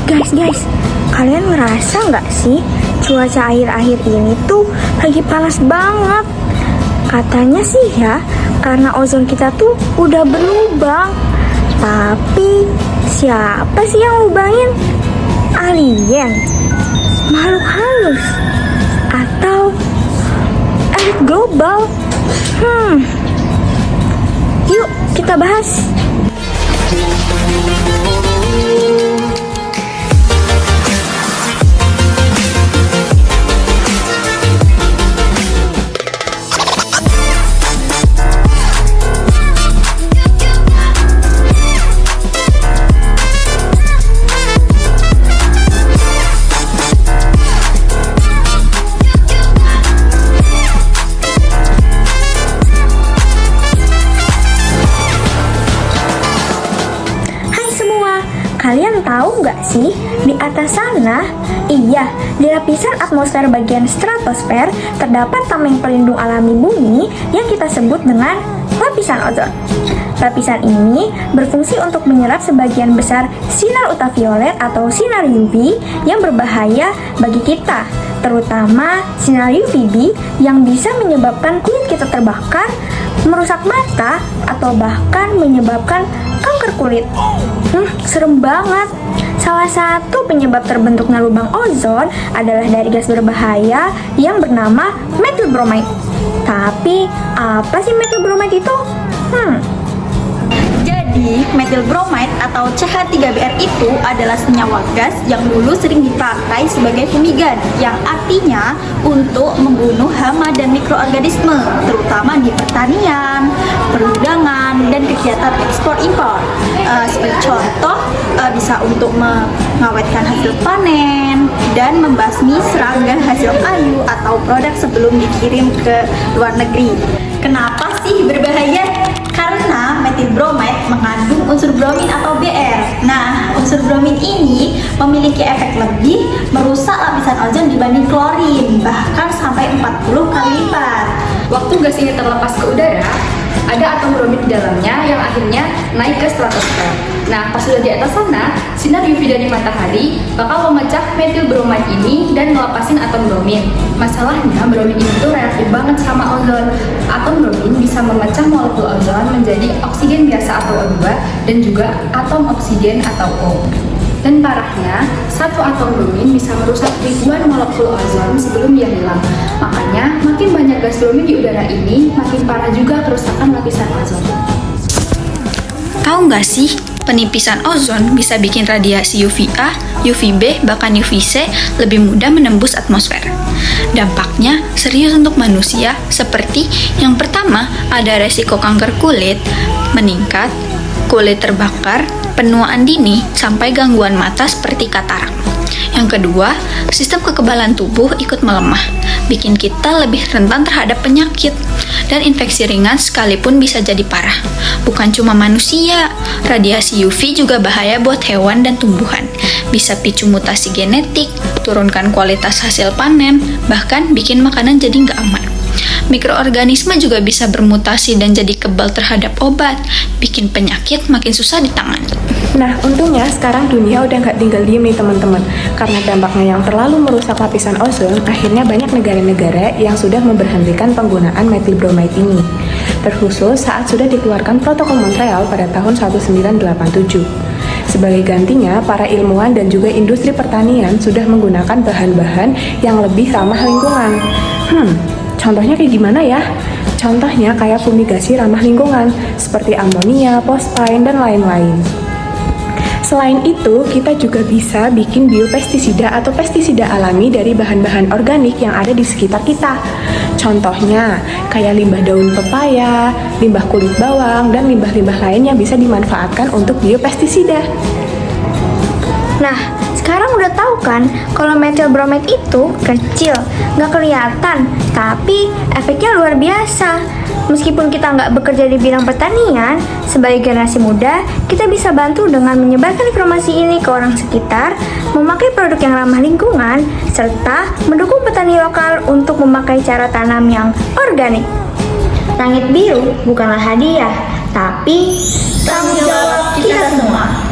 Guys, kalian ngerasa nggak sih cuaca akhir-akhir ini tuh lagi panas banget? Katanya sih ya, karena ozon kita tuh udah berlubang. Tapi siapa sih yang lubangin? Alien? Makhluk halus? Atau elit global? Yuk kita bahas. Kalian tahu nggak sih, di atas sana, iya, di lapisan atmosfer bagian stratosfer, terdapat tameng pelindung alami bumi yang kita sebut dengan lapisan ozon. Lapisan ini berfungsi untuk menyerap sebagian besar sinar ultraviolet atau sinar UV yang berbahaya bagi kita, terutama sinar UVB yang bisa menyebabkan kulit kita terbakar, merusak mata, atau bahkan menyebabkan kanker kulit. Serem banget. Salah satu penyebab terbentuknya lubang ozon adalah dari gas berbahaya yang bernama methyl bromide. Tapi, apa sih methyl bromide itu? Jadi, methyl bromide atau CH3Br itu adalah senyawa gas yang dulu sering dipakai sebagai fumigan, yang artinya untuk membunuh hama dan mikroorganisme, terutama di pertanian, perdagangan, dan kegiatan ekspor-impor. Sebagai contoh, bisa untuk mengawetkan hasil panen dan membasmi serangga hasil kayu atau produk sebelum dikirim ke luar negeri. Kenapa sih berbahaya? Karena methyl bromide mengandung unsur bromin atau Br. Nah, unsur bromin ini memiliki efek lebih merusak lapisan ozon dibanding klorin, bahkan sampai 40 kali lipat. Waktu gas ini terlepas ke udara, ada atom bromin di dalamnya yang akhirnya naik ke stratosfer. Nah, pas sudah di atas sana, sinar UV dari matahari bakal memecah methyl bromide ini dan melepasin atom bromin. Masalahnya, bromin ini tuh reaktif banget sama ozon. Atom bromin bisa memecah molekul ozon menjadi oksigen biasa atau O2 dan juga atom oksigen atau O. Dan parahnya, satu atom bromin bisa merusak ribuan molekul ozon sebelum dia hilang. Makanya, makin banyak gas bromin di udara ini, makin parah juga kerusakan lapisan ozon. Tahu nggak sih, penipisan ozon bisa bikin radiasi UVA, UVB, bahkan UVC lebih mudah menembus atmosfer. Dampaknya serius untuk manusia, seperti yang pertama, ada resiko kanker kulit meningkat, kulit terbakar, penuaan dini, sampai gangguan mata seperti katarak. Yang kedua, sistem kekebalan tubuh ikut melemah, bikin kita lebih rentan terhadap penyakit, dan infeksi ringan sekalipun bisa jadi parah. Bukan cuma manusia, radiasi UV juga bahaya buat hewan dan tumbuhan. Bisa picu mutasi genetik, turunkan kualitas hasil panen, bahkan bikin makanan jadi nggak aman. Mikroorganisme juga bisa bermutasi dan jadi kebal terhadap obat, bikin penyakit makin susah ditangani. Nah, untungnya sekarang dunia udah nggak tinggal diem nih teman-teman. Karena dampaknya yang terlalu merusak lapisan ozon, akhirnya banyak negara-negara yang sudah memberhentikan penggunaan methyl bromide ini. Terkhusus saat sudah dikeluarkan Protokol Montreal pada tahun 1987. Sebagai gantinya, para ilmuwan dan juga industri pertanian sudah menggunakan bahan-bahan yang lebih ramah lingkungan. Contohnya kayak gimana ya? Contohnya kayak fumigasi ramah lingkungan, seperti amonia, fosfain, dan lain-lain. Selain itu, kita juga bisa bikin biopestisida atau pestisida alami dari bahan-bahan organik yang ada di sekitar kita. Contohnya, kayak limbah daun pepaya, limbah kulit bawang, dan limbah-limbah lain yang bisa dimanfaatkan untuk biopestisida. Nah, sekarang udah tahu kan kalau methyl bromide itu kecil, nggak kelihatan, tapi efeknya luar biasa. Meskipun kita nggak bekerja di bidang pertanian, sebagai generasi muda, kita bisa bantu dengan menyebarkan informasi ini ke orang sekitar, memakai produk yang ramah lingkungan, serta mendukung petani lokal untuk memakai cara tanam yang organik. Langit biru bukanlah hadiah, tapi tanggung jawab kita semua.